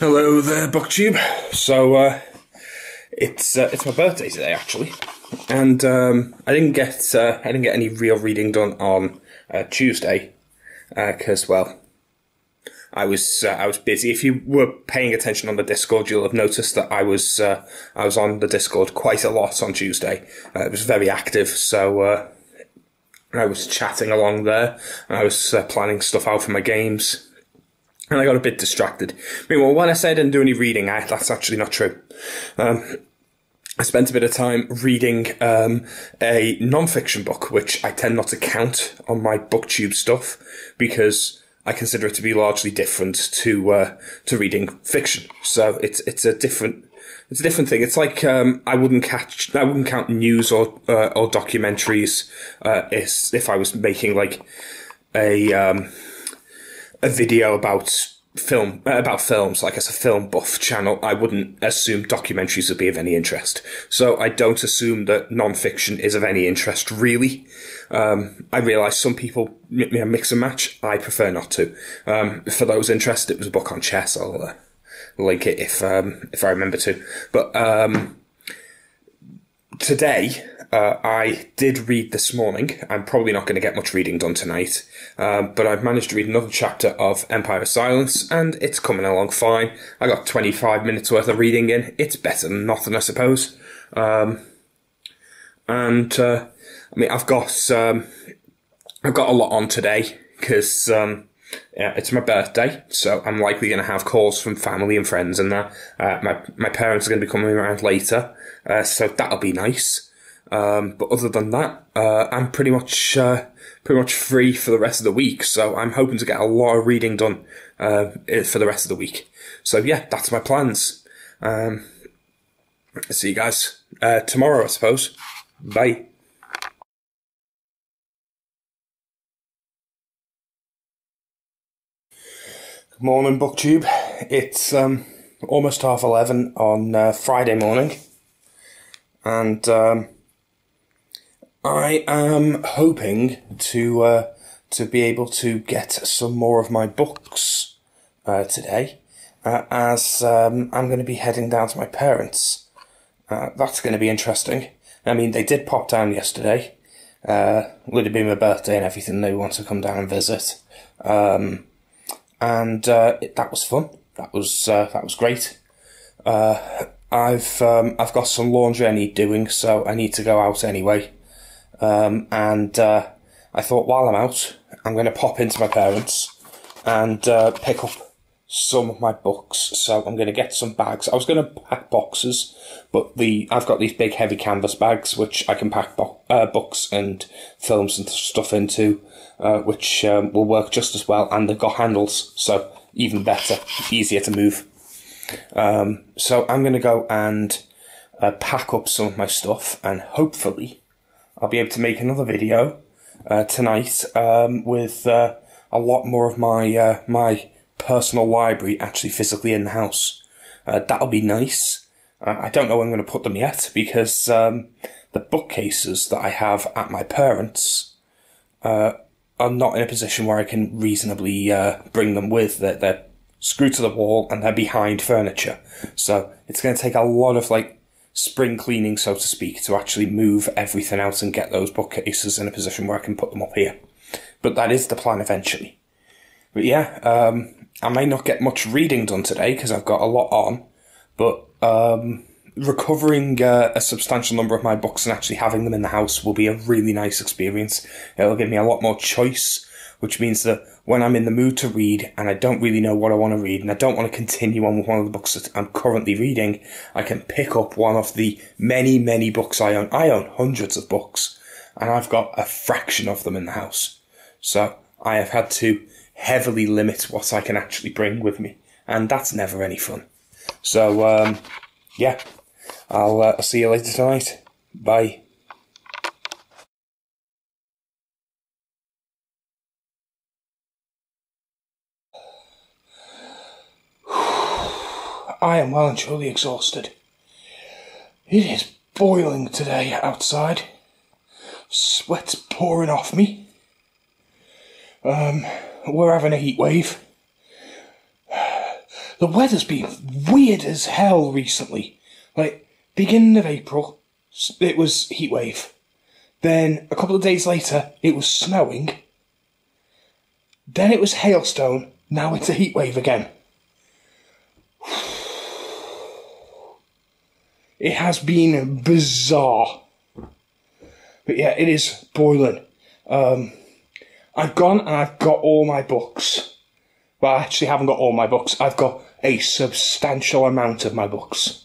Hello there, booktube. So it's my birthday today, actually, and I didn't get any real reading done on Tuesday because I was busy. If you were paying attention on the Discord, you'll have noticed that I was on the Discord quite a lot on Tuesday. It was very active, so I was chatting along there, and I was planning stuff out for my games. And I got a bit distracted. Meanwhile, when I say I didn't do any reading, that's actually not true. I spent a bit of time reading a non-fiction book, which I tend not to count on my booktube stuff because I consider it to be largely different to reading fiction. So it's a different thing. It's like I wouldn't count news or documentaries if I was making like a video about films, like as a film buff channel. I wouldn't assume documentaries would be of any interest. So I don't assume that non-fiction is of any interest, really. I realise some people mix and match. I prefer not to. For those interested, it was a book on chess. I'll link it if I remember to. But today, I did read this morning. I'm probably not going to get much reading done tonight, but I've managed to read another chapter of Empire of Silence, and it's coming along fine. I got 25 minutes worth of reading in. It's better than nothing, I suppose. I mean, I've got a lot on today because it's my birthday, so I'm likely going to have calls from family and friends, and that my parents are going to be coming around later, so that'll be nice. But other than that, I'm pretty much free for the rest of the week. So I'm hoping to get a lot of reading done for the rest of the week. So yeah, that's my plans. See you guys tomorrow, I suppose. Bye. Good morning, booktube. It's almost 11:30 on Friday morning, and I am hoping to be able to get some more of my books today, as I'm going to be heading down to my parents. That's going to be interesting. I mean, they did pop down yesterday. Would have been my birthday and everything. They want to come down and visit, and that was fun. That was great. I've got some laundry I need doing, so I need to go out anyway. And I thought while I'm out, I'm going to pop into my parents and pick up some of my books. So I'm going to get some bags. I was going to pack boxes, but I've got these big heavy canvas bags which I can pack books and films and stuff into, which will work just as well. And they've got handles, so even better, easier to move. So I'm going to go and pack up some of my stuff, and hopefully I'll be able to make another video tonight with a lot more of my personal library actually physically in the house. That'll be nice. I don't know where I'm going to put them yet, because the bookcases that I have at my parents' are not in a position where I can reasonably bring them with. They're screwed to the wall and they're behind furniture. So it's going to take a lot of spring cleaning, so to speak, to actually move everything out and get those bookcases in a position where I can put them up here. But that is the plan eventually. But yeah, I may not get much reading done today because I've got a lot on, but recovering a substantial number of my books and actually having them in the house will be a really nice experience. It'll give me a lot more choice, which means that when I'm in the mood to read and I don't really know what I want to read and I don't want to continue on with one of the books that I'm currently reading, I can pick up one of the many, many books I own. I own hundreds of books, and I've got a fraction of them in the house. So I have had to heavily limit what I can actually bring with me, and that's never any fun. So, yeah, I'll see you later tonight. Bye. I am well and truly exhausted. It is boiling today outside. Sweat's pouring off me. We're having a heat wave. The weather's been weird as hell recently. Like, beginning of April, it was heatwave. Then, a couple of days later, it was snowing. Then it was hailstone. Now it's a heatwave again. It has been bizarre. But yeah, it is boiling. I've gone and I've got all my books. Well, I actually haven't got all my books. I've got a substantial amount of my books.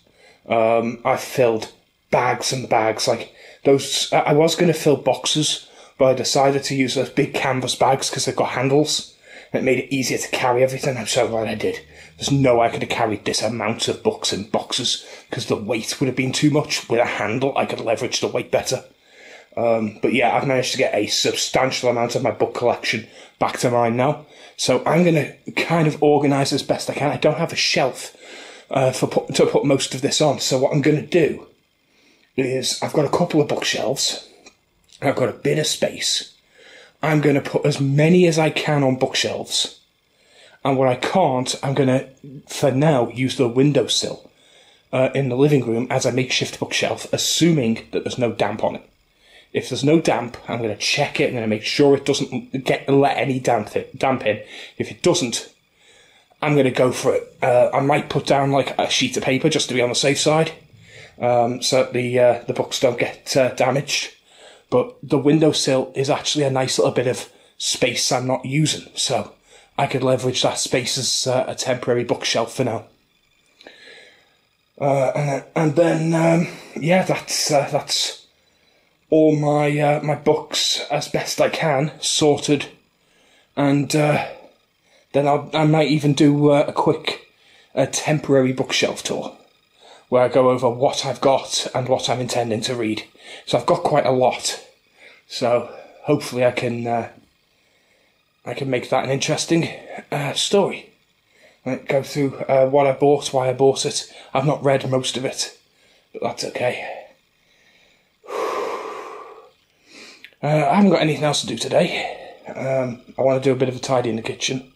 I've filled bags and bags. Like those, I was going to fill boxes, but I decided to use those big canvas bags because they've got handles. And it made it easier to carry everything. I'm so glad I did. There's no way I could have carried this amount of books in boxes because the weight would have been too much. With a handle, I could leverage the weight better. But yeah, I've managed to get a substantial amount of my book collection back to mine now. So I'm going to kind of organise as best I can. I don't have a shelf to put most of this on. So what I'm going to do is I've got a couple of bookshelves. I've got a bit of space. I'm going to put as many as I can on bookshelves. And what I can't, I'm going to, for now, use the windowsill in the living room as a makeshift bookshelf, assuming that there's no damp on it. If there's no damp, I'm going to check it. I'm going to make sure it doesn't let any damp in. If it doesn't, I'm going to go for it. I might put down like a sheet of paper just to be on the safe side, so that the books don't get damaged. But the windowsill is actually a nice little bit of space I'm not using, so I could leverage that space as a temporary bookshelf for now. And then yeah, that's all my my books as best I can sorted, and then I might even do a quick temporary bookshelf tour where I go over what I've got and what I'm intending to read. So I've got quite a lot. So hopefully I can make that an interesting story. Go through what I bought, why I bought it. I've not read most of it, but that's okay. I haven't got anything else to do today. I want to do a bit of a tidy in the kitchen.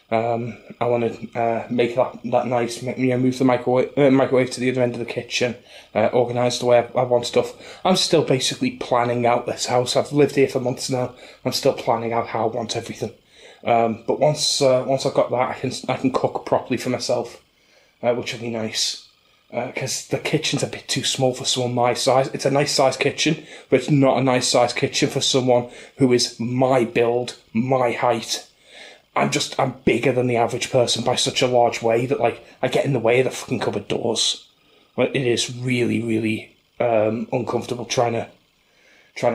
I want to make that nice, move the microwave to the other end of the kitchen, organise the way I want stuff. I'm still basically planning out this house. I've lived here for months now. I'm still planning out how I want everything. But once I've got that, I can cook properly for myself, which will be nice. Because the kitchen's a bit too small for someone my size. It's a nice size kitchen, but it's not a nice size kitchen for someone who is my build, my height. I'm bigger than the average person by such a large way that, like, I get in the way of the fucking cupboard doors. Well, it is really, really uncomfortable trying to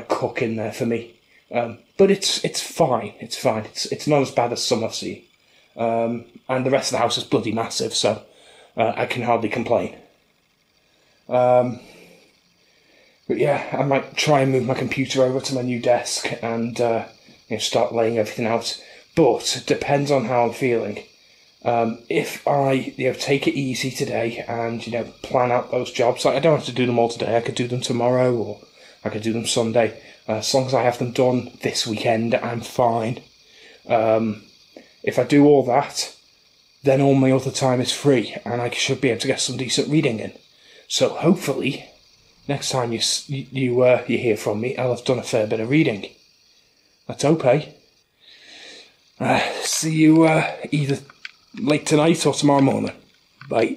cook in there for me. But it's fine. It's fine. It's not as bad as some I've seen. And the rest of the house is bloody massive, so I can hardly complain. But yeah, I might try and move my computer over to my new desk and start laying everything out. But it depends on how I'm feeling. If I take it easy today and plan out those jobs, like I don't have to do them all today. I could do them tomorrow or I could do them Sunday. As long as I have them done this weekend, I'm fine. If I do all that, then all my other time is free and I should be able to get some decent reading in. So hopefully, next time you hear from me, I'll have done a fair bit of reading. Let's hope, eh? See you either late tonight or tomorrow morning. Bye.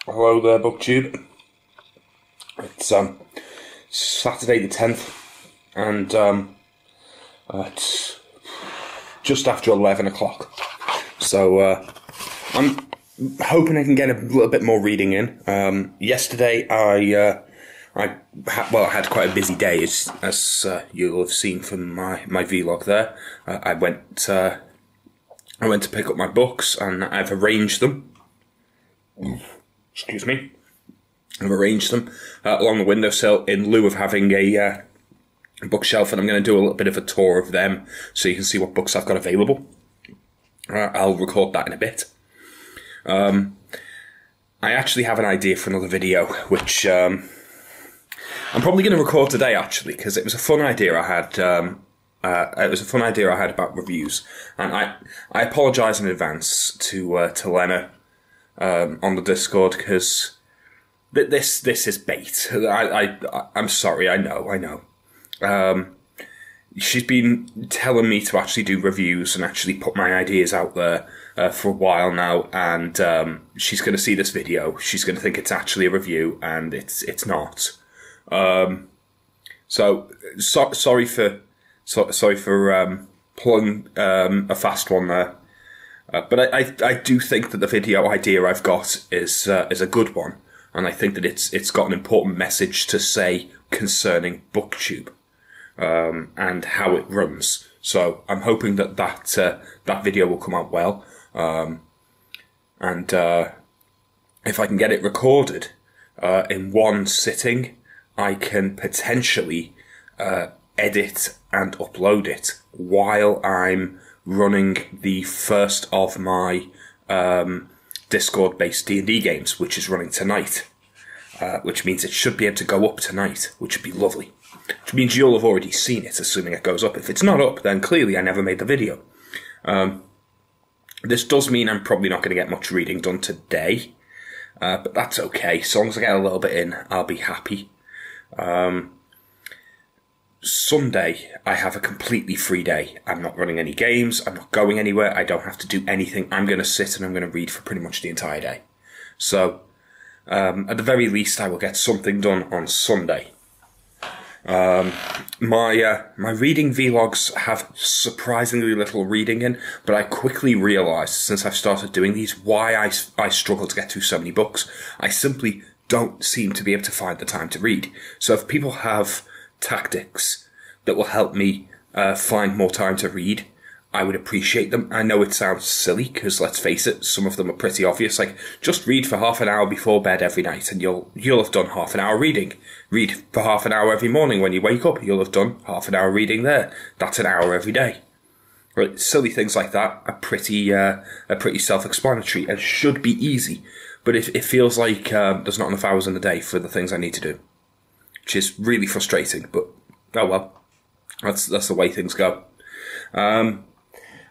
Hello there, booktube. It's Saturday the 10th, and it's just after 11 o'clock. So I'm hoping I can get a little bit more reading in. Yesterday I had quite a busy day, as you'll have seen from my vlog there. I went to pick up my books, and I've arranged them. Excuse me. I've arranged them along the windowsill in lieu of having a bookshelf, and I'm going to do a little bit of a tour of them so you can see what books I've got available. I'll record that in a bit. I actually have an idea for another video, which I'm probably going to record today, actually, because it was a fun idea I had It was a fun idea I had about reviews, and I apologise in advance to Lena on the Discord, because this is bait. I'm sorry. I know. She's been telling me to actually do reviews and actually put my ideas out there for a while now, and she's going to see this video. She's going to think it's actually a review, and it's not. Sorry for pulling a fast one there. But I do think that the video idea I've got is a good one, and I think that it's got an important message to say concerning BookTube. And how it runs. So I'm hoping that video will come out well. And if I can get it recorded in one sitting, I can potentially edit and upload it while I'm running the first of my Discord-based D&D games, which is running tonight. Which means it should be able to go up tonight, which would be lovely. Which means you'll have already seen it, assuming it goes up. If it's not up, then clearly I never made the video. This does mean I'm probably not going to get much reading done today, but that's okay. As long as I get a little bit in, I'll be happy. Sunday, I have a completely free day. I'm not running any games, I'm not going anywhere, I don't have to do anything. I'm going to sit and I'm going to read for pretty much the entire day. So, at the very least, I will get something done on Sunday. My reading vlogs have surprisingly little reading in, but I quickly realised, since I've started doing these, why I struggle to get through so many books. I simply don't seem to be able to find the time to read. So if people have tactics that will help me find more time to read, I would appreciate them. I know it sounds silly, because let's face it, some of them are pretty obvious, like just read for half an hour before bed every night and you'll have done half an hour reading. Read for half an hour every morning when you wake up, you'll have done half an hour reading there. That's an hour every day. Right, silly things like that are pretty self-explanatory and should be easy, but it feels like there's not enough hours in the day for the things I need to do, which is really frustrating, but oh well, that's the way things go.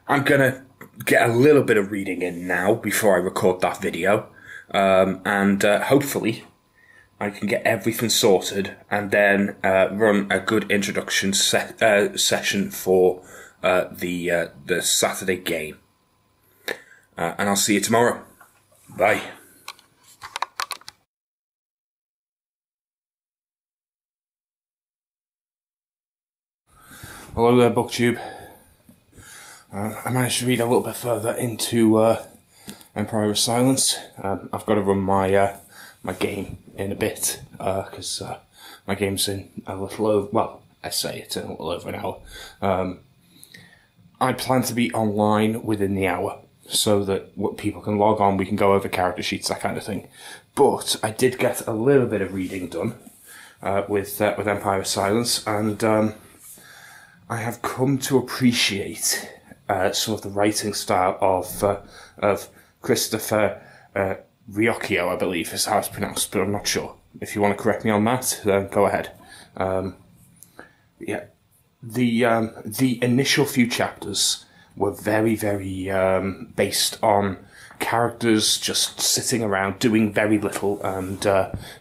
I'm gonna get a little bit of reading in now before I record that video, and hopefully I can get everything sorted and then run a good introduction session for the Saturday game. And I'll see you tomorrow. Bye. Hello there, BookTube. I managed to read a little bit further into Empire of Silence. I've got to run my my game in a bit, because my game's in a little over, well, I say it's in a little over an hour. I plan to be online within the hour, so that people can log on, we can go over character sheets, that kind of thing. But I did get a little bit of reading done with Empire of Silence, and I have come to appreciate sort of the writing style of Christopher Riocchio, I believe is how it's pronounced, but I'm not sure. If you want to correct me on that, then go ahead. Yeah, the initial few chapters were very, very based on characters just sitting around doing very little and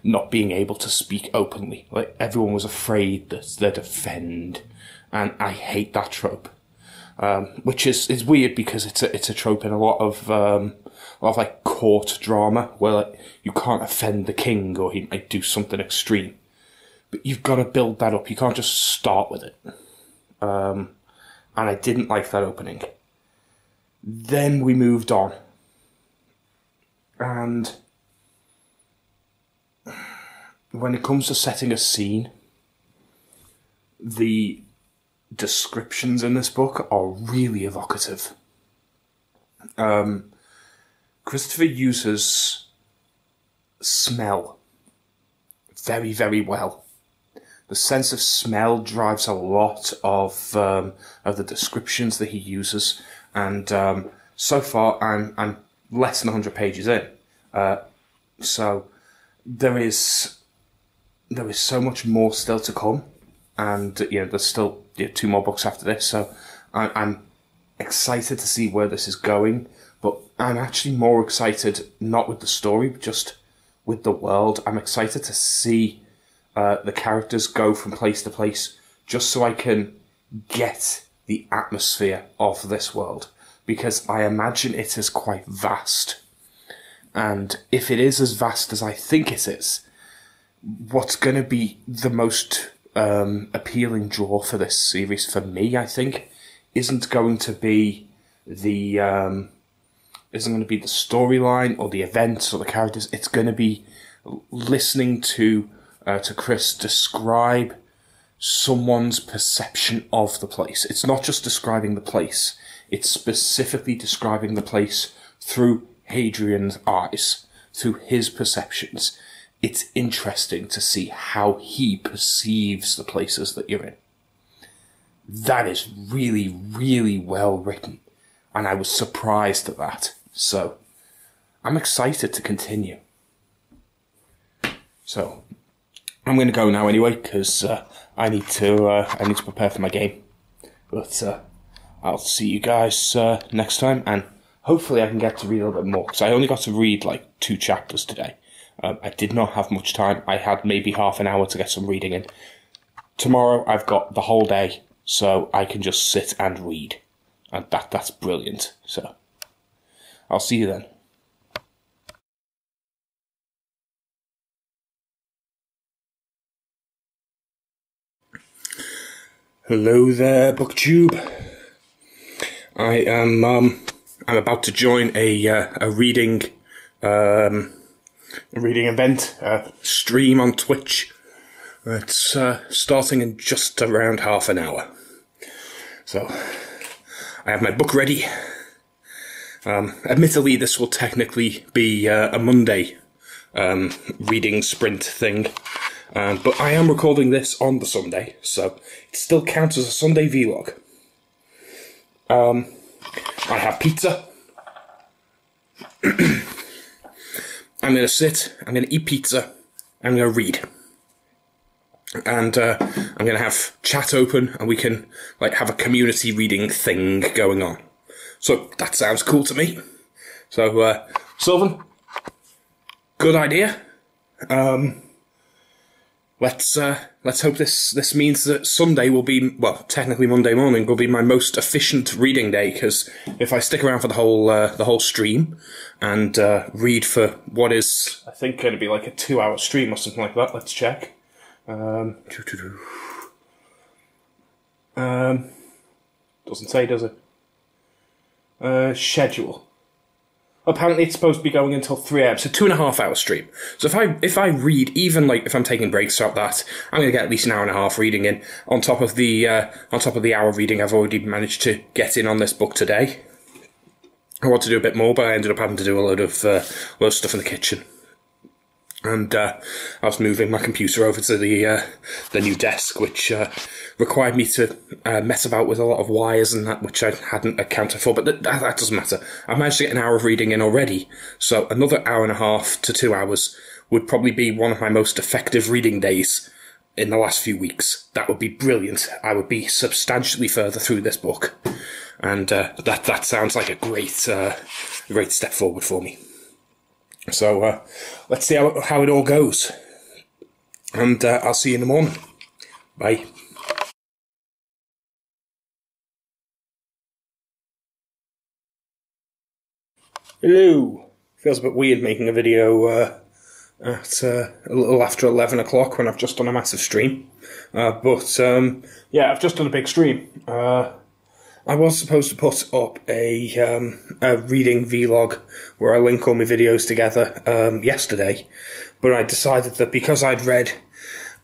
not being able to speak openly. Like, everyone was afraid that they'd offend, and I hate that trope. Which is weird, because it's a trope in a lot of like court drama where like you can't offend the king or he might do something extreme, but you've got to build that up. You can't just start with it. And I didn't like that opening. Then we moved on, and when it comes to setting a scene, the descriptions in this book are really evocative. Christopher uses smell very, very well. The sense of smell drives a lot of the descriptions that he uses, and so far I'm less than 100 pages in. So there is so much more still to come. and there's still 2 more books after this, so I'm excited to see where this is going. But I'm actually more excited not with the story, but just with the world. I'm excited to see the characters go from place to place, just so I can get the atmosphere of this world, because I imagine it is quite vast. And if it is as vast as I think it is, what's going to be the most appealing draw for this series for me, I think, isn't going to be the storyline or the events or the characters. It's going to be listening to Chris describe someone's perception of the place. It's not just describing the place, it's specifically describing the place through Hadrian's eyes, through his perceptions. It's interesting to see how he perceives the places that you're in. That is really, really well written, and I was surprised at that. So, I'm excited to continue. So, I'm going to go now anyway, because I need to prepare for my game. But I'll see you guys next time, and hopefully I can get to read a little bit more, because I only got to read like 2 chapters today. I did not have much time. I had maybe half an hour to get some reading in. Tomorrow I've got the whole day, so I can just sit and read. And that's brilliant. So, I'll see you then. Hello there, booktube. I'm about to join a reading event, stream on Twitch. It's starting in just around half an hour. So, I have my book ready. Admittedly, this will technically be a Monday reading sprint thing. But I am recording this on the Sunday, so it still counts as a Sunday vlog. I have pizza. I'm going to sit, I'm going to eat pizza, I'm going to read. And I'm going to have chat open, and we can have a community reading thing going on. So that sounds cool to me. So, Sylvan, good idea. Let's hope this means that Sunday will be, well, technically Monday morning will be my most efficient reading day, because if I stick around for the whole stream and read for what is, I think, going to be like a 2-hour stream or something like that. Let's check. Doesn't say, does it? Schedule. Apparently it's supposed to be going until 3 AM, so 2.5-hour stream. So if I read, even if I'm taking breaks throughout that, I'm going to get at least an hour and a half reading in, on top of the hour reading I've already managed to get in on this book today. I want to do a bit more, but I ended up having to do a load of stuff in the kitchen. And I was moving my computer over to the new desk, which required me to mess about with a lot of wires and that, which I hadn't accounted for. But that doesn't matter. I managed to get an hour of reading in already, so another hour and a half to 2 hours would probably be one of my most effective reading days in the last few weeks. That would be brilliant. I would be substantially further through this book, and that sounds like a great step forward for me. So, let's see how it all goes. And I'll see you in the morning. Bye. Hello. Feels a bit weird making a video at a little after 11 o'clock when I've just done a massive stream. But yeah, I've just done a big stream. I was supposed to put up a reading vlog where I link all my videos together yesterday, but I decided that because I'd read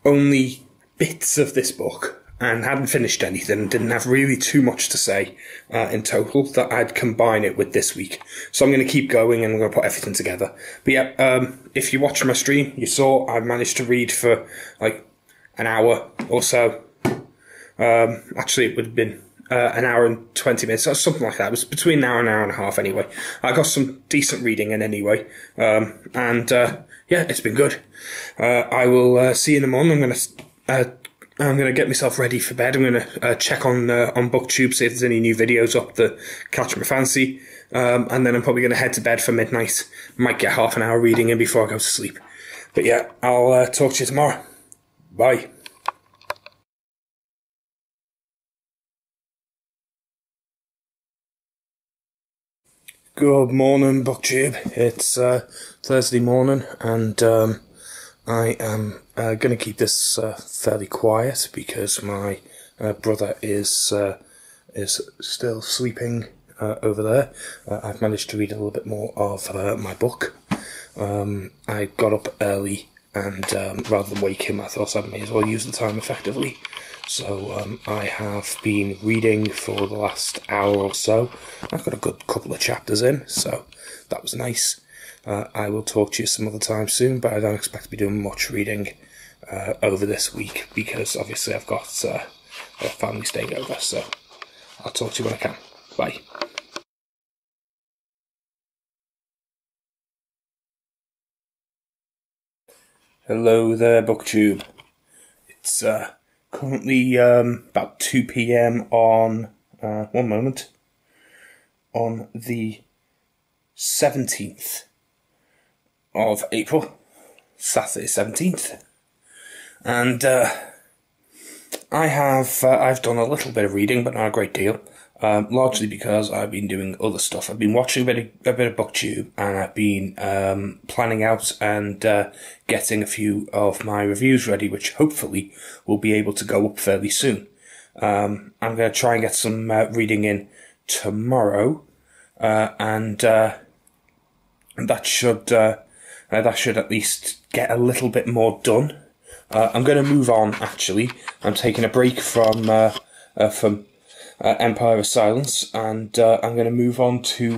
only bits of this book and hadn't finished anything, didn't have really too much to say in total, that I'd combine it with this week. So I'm going to keep going and I'm going to put everything together. But yeah, if you watched my stream, you saw I managed to read for an hour or so. Actually, it would have been an hour and 20 minutes, or something like that. It was between an hour and a half anyway. I got some decent reading in anyway. And yeah, it's been good. I will see you in the morning. I'm going to I'm going to get myself ready for bed. I'm going to check on booktube, see if there's any new videos up that catch my fancy. And then I'm probably going to head to bed for midnight. Might get half an hour reading in before I go to sleep. But yeah, I'll talk to you tomorrow. Bye. Good morning, booktube. It's Thursday morning, and I am going to keep this fairly quiet because my brother is still sleeping over there. I've managed to read a little bit more of my book. I got up early, and rather than wake him, I thought I may as well use the time effectively. So I have been reading for the last hour or so. I've got a good couple of chapters in, so that was nice. I will talk to you some other time soon, but I don't expect to be doing much reading over this week because obviously I've got a family staying over, so I'll talk to you when I can. Bye. Hello there, booktube. It's currently about 2 PM on, one moment, on the 17th of April, Saturday 17th, and I've done a little bit of reading, but not a great deal, largely because I've been doing other stuff. I've been watching a bit of booktube, and I've been planning out and getting a few of my reviews ready, which hopefully will be able to go up fairly soon. I'm going to try and get some reading in tomorrow, and that should at least get a little bit more done. I'm going to move on, actually. I'm taking a break from Empire of Silence, and I'm going to move on to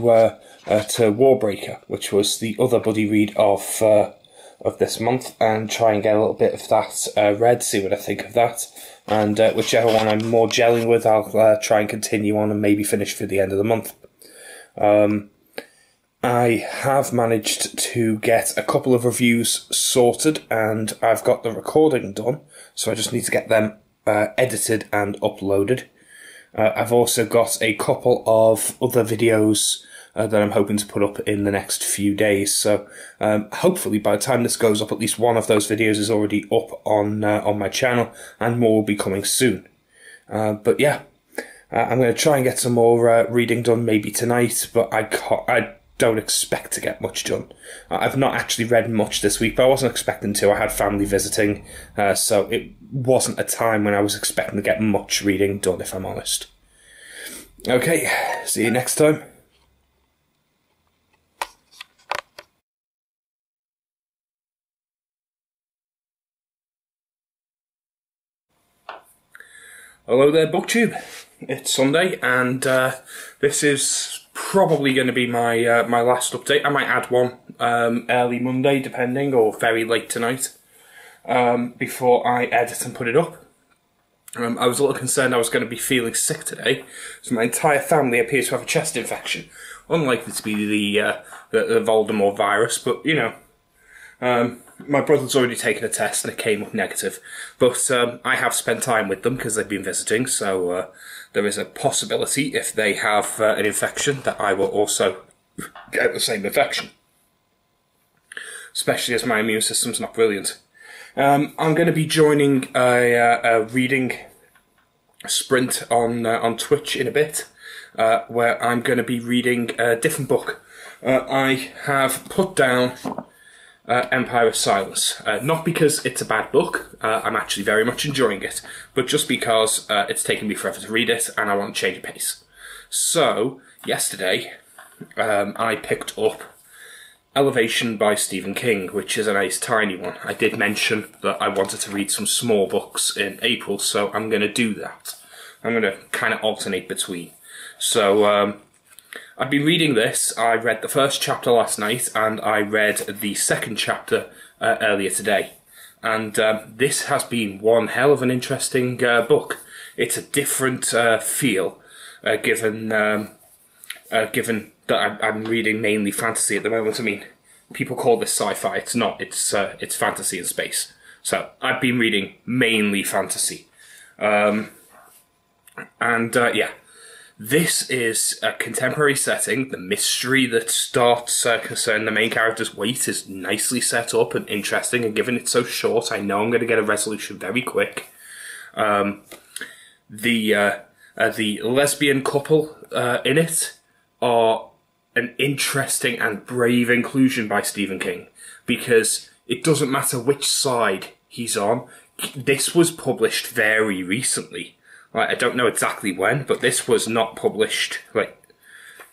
Warbreaker, which was the other buddy read of this month, and try and get a little bit of that read, see what I think of that. And whichever one I'm more gelling with, I'll try and continue on and maybe finish for the end of the month. I have managed to get a couple of reviews sorted, and I've got the recording done, so I just need to get them edited and uploaded. I've also got a couple of other videos that I'm hoping to put up in the next few days, so hopefully by the time this goes up, at least one of those videos is already up on my channel, and more will be coming soon. But yeah, I'm going to try and get some more reading done maybe tonight, but I don't expect to get much done. I've not actually read much this week, but I wasn't expecting to. I had family visiting, so it wasn't a time when I was expecting to get much reading done, if I'm honest. Okay, see you next time. Hello there, booktube. It's Sunday, and this is probably going to be my my last update. I might add one early Monday, depending, or very late tonight, before I edit and put it up. I was a little concerned I was going to be feeling sick today, so my entire family appears to have a chest infection. Unlikely to be the Voldemort virus, but you know, my brother's already taken a test and it came up negative. But I have spent time with them because they've been visiting, so there is a possibility if they have an infection that I will also get the same infection. Especially as my immune system's not brilliant. I'm going to be joining a reading sprint on Twitch in a bit, where I'm going to be reading a different book. I have put down Empire of Silence, not because it's a bad book, I'm actually very much enjoying it, but just because it's taken me forever to read it and I want to change the pace. So, yesterday, I picked up Elevation by Stephen King, which is a nice tiny one. I did mention that I wanted to read some small books in April, so I'm going to do that. I'm going to kind of alternate between. So, I've been reading this. I read the first chapter last night, and I read the second chapter earlier today. And this has been one hell of an interesting book. It's a different feel, given that I'm reading mainly fantasy at the moment. I mean, people call this sci-fi. It's not. It's fantasy in space. So I've been reading mainly fantasy. Yeah, this is a contemporary setting. The mystery that starts concerning the main character's weight is nicely set up and interesting, and given it's so short, I know I'm going to get a resolution very quick. The lesbian couple in it are an interesting and brave inclusion by Stephen King, because it doesn't matter which side he's on. This was published very recently. I don't know exactly when, but this was not published like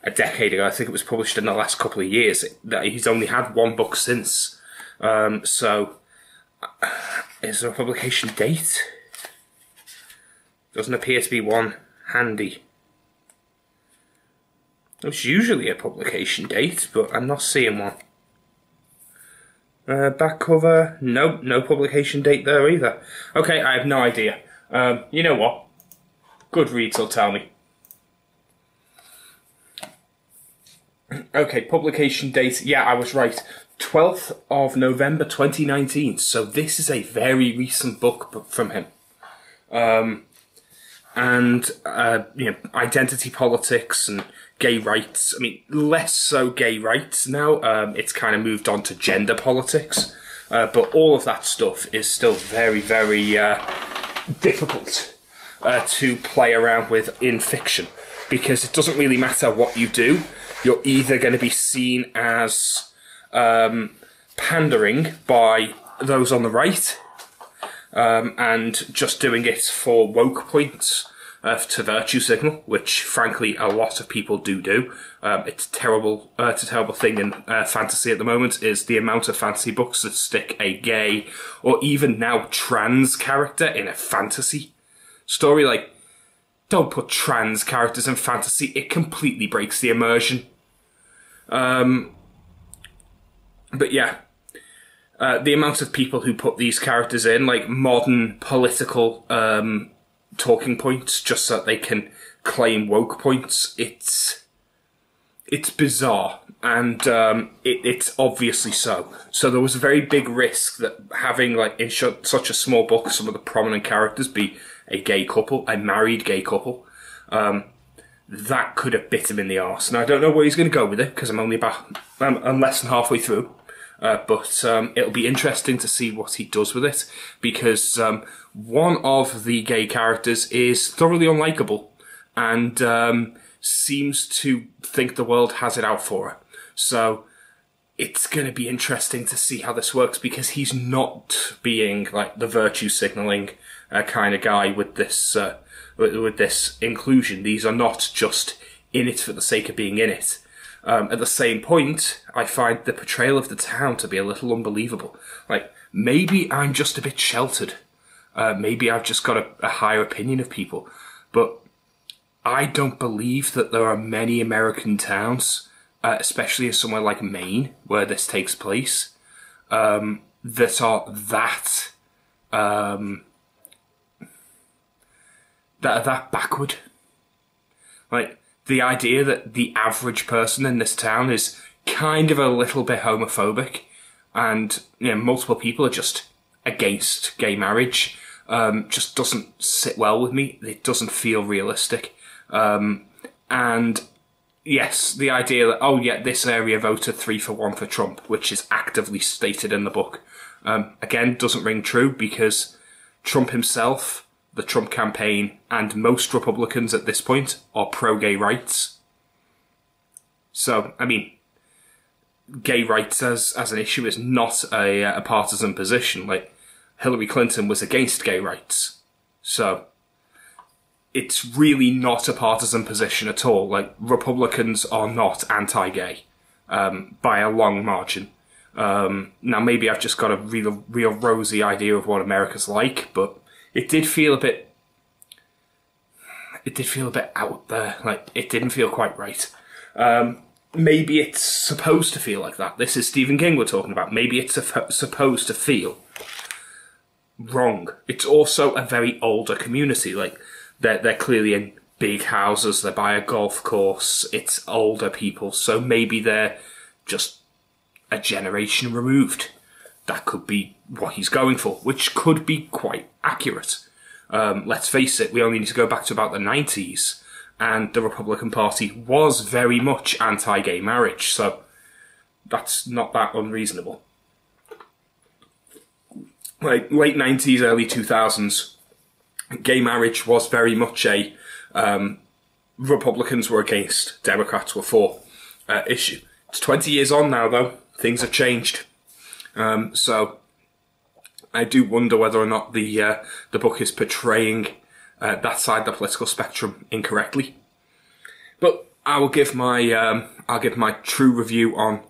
a decade ago. I think it was published in the last couple of years. He's only had one book since. So, is there a publication date? Doesn't appear to be one handy. There's usually a publication date, but I'm not seeing one. Back cover, nope, no publication date there either. Okay, I have no idea. You know what? Goodreads will tell me. Okay, publication date, yeah, I was right. 12th of November 2019, so this is a very recent book from him. Identity politics and gay rights. I mean, less so gay rights now. It's kind of moved on to gender politics. But all of that stuff is still very, very difficult to play around with in fiction, because it doesn't really matter what you do. You're either going to be seen as pandering by those on the right, and just doing it for woke points, to virtue signal, which frankly a lot of people do. It's terrible. It's a terrible thing in fantasy at the moment, is the amount of fantasy books that stick a gay or even now trans character in a fantasy story. Like, don't put trans characters in fantasy. It completely breaks the immersion. But yeah. The amount of people who put these characters in, like modern political talking points, just so that they can claim woke points, it's bizarre, and it's obviously so. So there was a very big risk that having, like, in such a small book, some of the prominent characters be a gay couple, a married gay couple. That could have bit him in the arse. Now, I don't know where he's going to go with it, because I'm less than halfway through. But it'll be interesting to see what he does with it, because one of the gay characters is thoroughly unlikable and seems to think the world has it out for her. So it's going to be interesting to see how this works, because he's not being like the virtue signalling kind of guy with this inclusion. These are not just in it for the sake of being in it. At the same point, I find the portrayal of the town to be a little unbelievable. Like, maybe I'm just a bit sheltered. Maybe I've just got a higher opinion of people. But I don't believe that there are many American towns, especially in somewhere like Maine, where this takes place, that are that backward. Like, the idea that the average person in this town is kind of a little bit homophobic, and multiple people are just against gay marriage, just doesn't sit well with me. It doesn't feel realistic. And yes, the idea that, oh yeah, this area voted 3-for-1 for Trump, which is actively stated in the book, again, doesn't ring true, because Trump himself, the Trump campaign, and most Republicans at this point are pro-gay rights. So, I mean, gay rights as an issue is not a partisan position. Like, Hillary Clinton was against gay rights. So, it's really not a partisan position at all. Like, Republicans are not anti-gay, by a long margin. Now, maybe I've just got a real rosy idea of what America's like, but it did feel a bit out there. Like, it didn't feel quite right. Maybe it's supposed to feel like that. This is Stephen King we're talking about. Maybe it's supposed to feel wrong. It's also a very older community. Like, they're clearly in big houses. They're by a golf course. It's older people. So maybe they're just a generation removed. That could be what he's going for, which could be quite accurate. let's face it, we only need to go back to about the 90s, and the Republican Party was very much anti-gay marriage, so that's not that unreasonable. Like, late 90s, early 2000s, gay marriage was very much a Republicans were against, Democrats were for issue. It's 20 years on now, though. Things have changed. So I do wonder whether or not the book is portraying that side of the political spectrum incorrectly. But I will give my true review on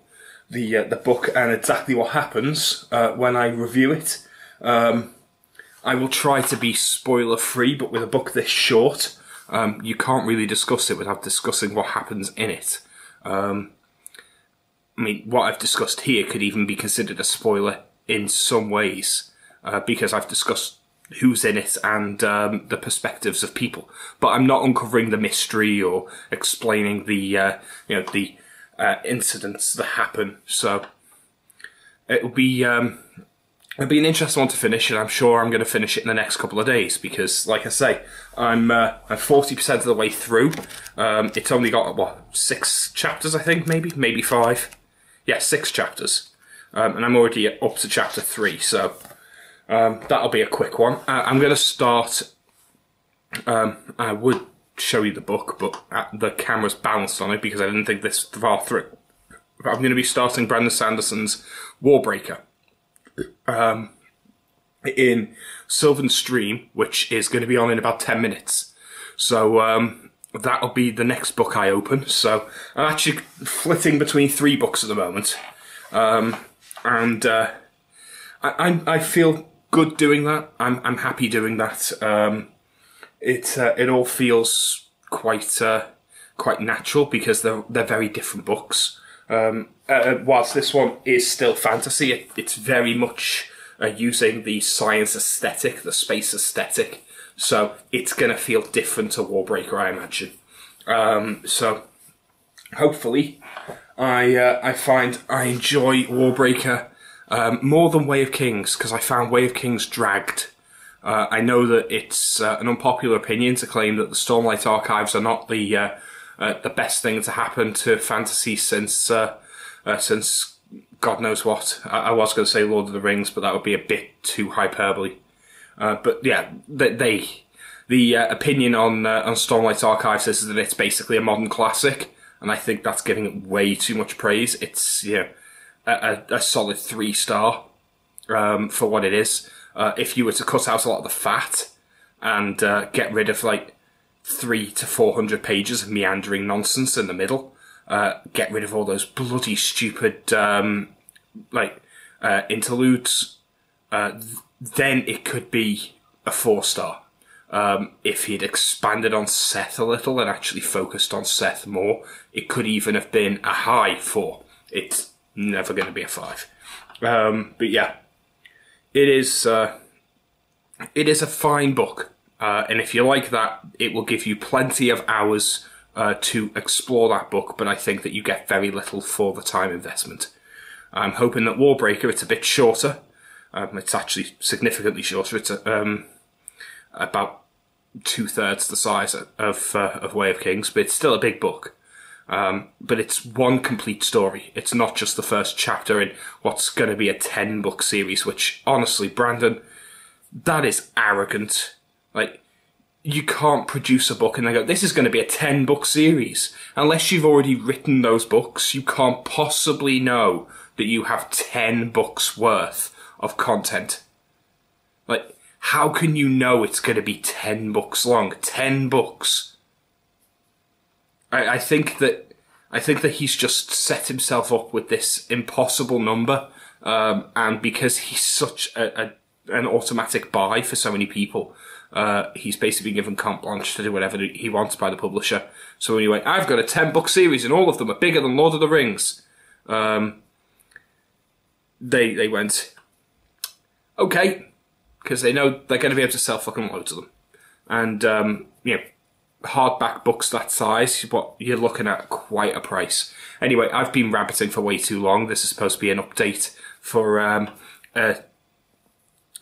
the book and exactly what happens when I review it. I will try to be spoiler free, but with a book this short, you can't really discuss it without discussing what happens in it. I mean, what I've discussed here could even be considered a spoiler in some ways, because I've discussed who's in it and the perspectives of people. But I'm not uncovering the mystery or explaining the incidents that happen. So it'll be an interesting one to finish, and I'm sure I'm going to finish it in the next couple of days because, like I say, I'm 40% of the way through. It's only got 6 chapters, I think, maybe 5. Yeah, 6 chapters, and I'm already up to chapter 3, so that'll be a quick one. I'm going to start. I would show you the book, but the camera's bounced on it because I didn't think this far through. But I'm going to be starting Brandon Sanderson's Warbreaker in Sylvan Stream, which is going to be on in about 10 minutes. So that'll be the next book I open. So I'm actually flitting between 3 books at the moment, and I feel good doing that. I'm happy doing that. It all feels quite natural because they're very different books. Whilst this one is still fantasy, it's very much using the science aesthetic, the space aesthetic. So it's going to feel different to Warbreaker, I imagine. So hopefully I find I enjoy Warbreaker more than Way of Kings, because I found Way of Kings dragged. I know that it's an unpopular opinion to claim that the Stormlight Archives are not the best thing to happen to fantasy since God knows what. I was going to say Lord of the Rings, but that would be a bit too hyperbole. But yeah, the opinion on Stormlight Archives is that it's basically a modern classic, and I think that's giving it way too much praise. It's a solid 3-star for what it is. If you were to cut out a lot of the fat and get rid of like 300 to 400 pages of meandering nonsense in the middle, get rid of all those bloody stupid interludes, then it could be a 4-star. If he'd expanded on Seth a little and actually focused on Seth more, it could even have been a high 4. It's never going to be a 5. But yeah, it is a fine book. And if you like that, it will give you plenty of hours to explore that book, but I think that you get very little for the time investment. I'm hoping that Warbreaker, it's a bit shorter. It's actually significantly shorter. It's about 2/3 the size of Way of Kings, but it's still a big book. But it's one complete story. It's not just the first chapter in what's going to be a 10-book series, which, honestly, Brandon, that is arrogant. Like, you can't produce a book and then go, this is going to be a 10-book series. Unless you've already written those books, you can't possibly know that you have 10 books worth of content. Like, how can you know it's going to be 10 books long? 10 books. I think that he's just set himself up with this impossible number, and because he's such an automatic buy for so many people, he's basically given carte blanche to do whatever he wants by the publisher. So when he went, I've got a 10-book series and all of them are bigger than Lord of the Rings, they went, okay, because they know they're going to be able to sell fucking loads of them. And, hardback books that size, what you're looking at quite a price. Anyway, I've been rabbiting for way too long. This is supposed to be an update for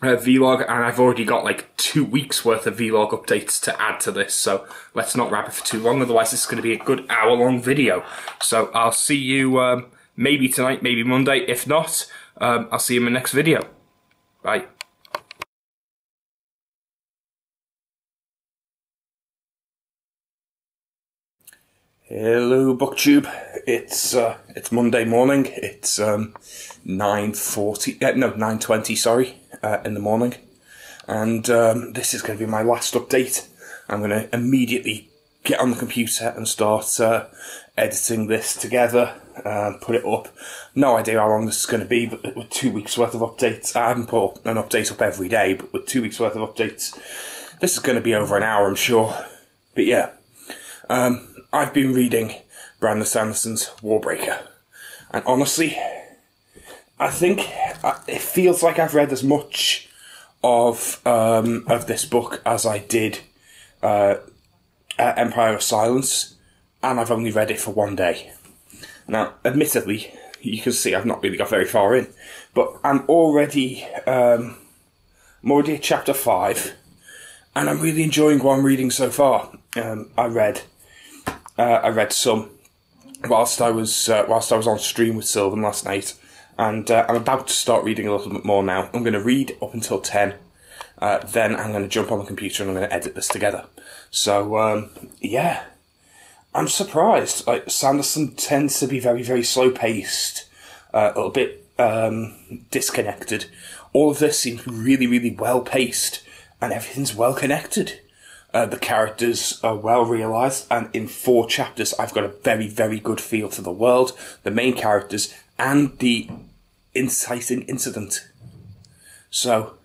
vlog, and I've already got like 2 weeks worth of vlog updates to add to this, so let's not wrap it for too long, otherwise this is going to be a good hour-long video. So I'll see you maybe tonight, maybe Monday. If not, I'll see you in my next video. Bye. Hello, booktube. It's Monday morning. It's 9:20. Sorry, in the morning, and this is going to be my last update. I'm going to immediately get on the computer and start editing this together, put it up. No idea how long this is going to be, but with 2 weeks worth of updates, I haven't put an update up every day, but with 2 weeks worth of updates, this is going to be over an hour, I'm sure. But yeah. I've been reading Brandon Sanderson's Warbreaker, and honestly, I think it feels like I've read as much of this book as I did Empire of Silence, and I've only read it for 1 day. Now, admittedly, you can see I've not really got very far in, but I'm already at chapter 5, and I'm really enjoying what I'm reading so far. I read some whilst I was on stream with Sylvan last night, and I'm about to start reading a little bit more now. I'm going to read up until 10, then I'm going to jump on the computer and I'm going to edit this together. So yeah, I'm surprised. Like, Sanderson tends to be very, very slow paced, a little bit disconnected. All of this seems really, really well paced, and everything's well connected. The characters are well realised, and in 4 chapters I've got a very, very good feel for the world, the main characters, and the inciting incident. So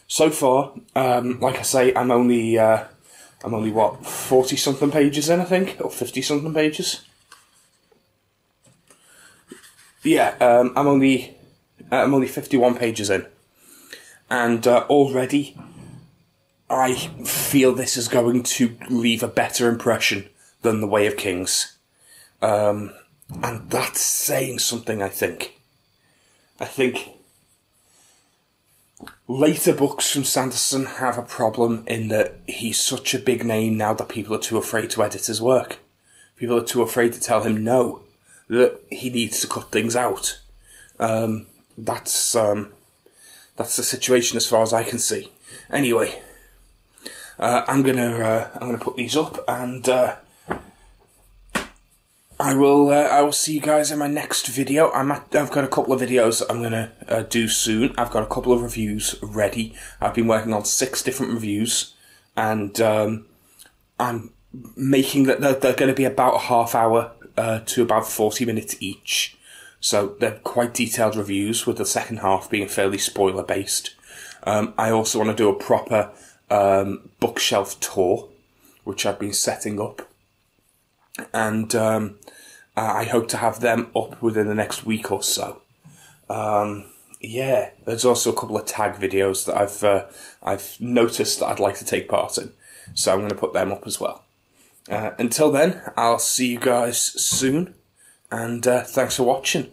far, like I say, I'm only what, 40-something pages in, I think, or 50-something pages. Yeah, I'm only 51 pages in, and already I feel this is going to leave a better impression than The Way of Kings. And that's saying something, I think. I think later books from Sanderson have a problem in that he's such a big name now that people are too afraid to edit his work. People are too afraid to tell him no, that he needs to cut things out. That's the situation as far as I can see. Anyway, I'm gonna put these up, and I will see you guys in my next video. I've got a couple of videos that I'm gonna do soon. I've got a couple of reviews ready. I've been working on 6 different reviews, and I'm making that they're going to be about a half hour to about 40 minutes each. So they're quite detailed reviews, with the second half being fairly spoiler based. I also want to do a proper bookshelf tour, which I've been setting up, and I hope to have them up within the next week or so. Yeah, there's also a couple of tag videos that I've noticed that I'd like to take part in, so I'm going to put them up as well. Until then, I'll see you guys soon, and thanks for watching.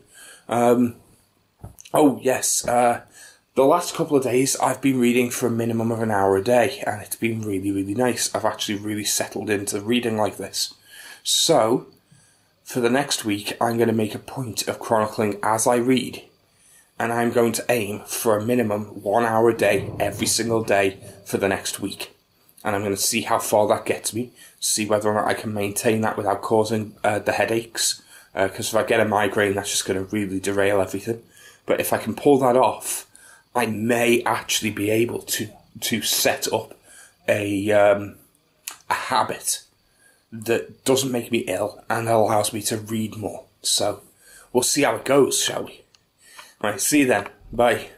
Oh yes, the last couple of days I've been reading for a minimum of an hour a day, and it's been really, really nice. I've actually really settled into reading like this. So, for the next week, I'm going to make a point of chronicling as I read, and I'm going to aim for a minimum 1 hour a day every single day for the next week. And I'm going to see how far that gets me, see whether or not I can maintain that without causing the headaches, because if I get a migraine, that's just going to really derail everything. But if I can pull that off, I may actually be able to set up a habit that doesn't make me ill and allows me to read more. So we'll see how it goes, shall we? Right, see you then. Bye.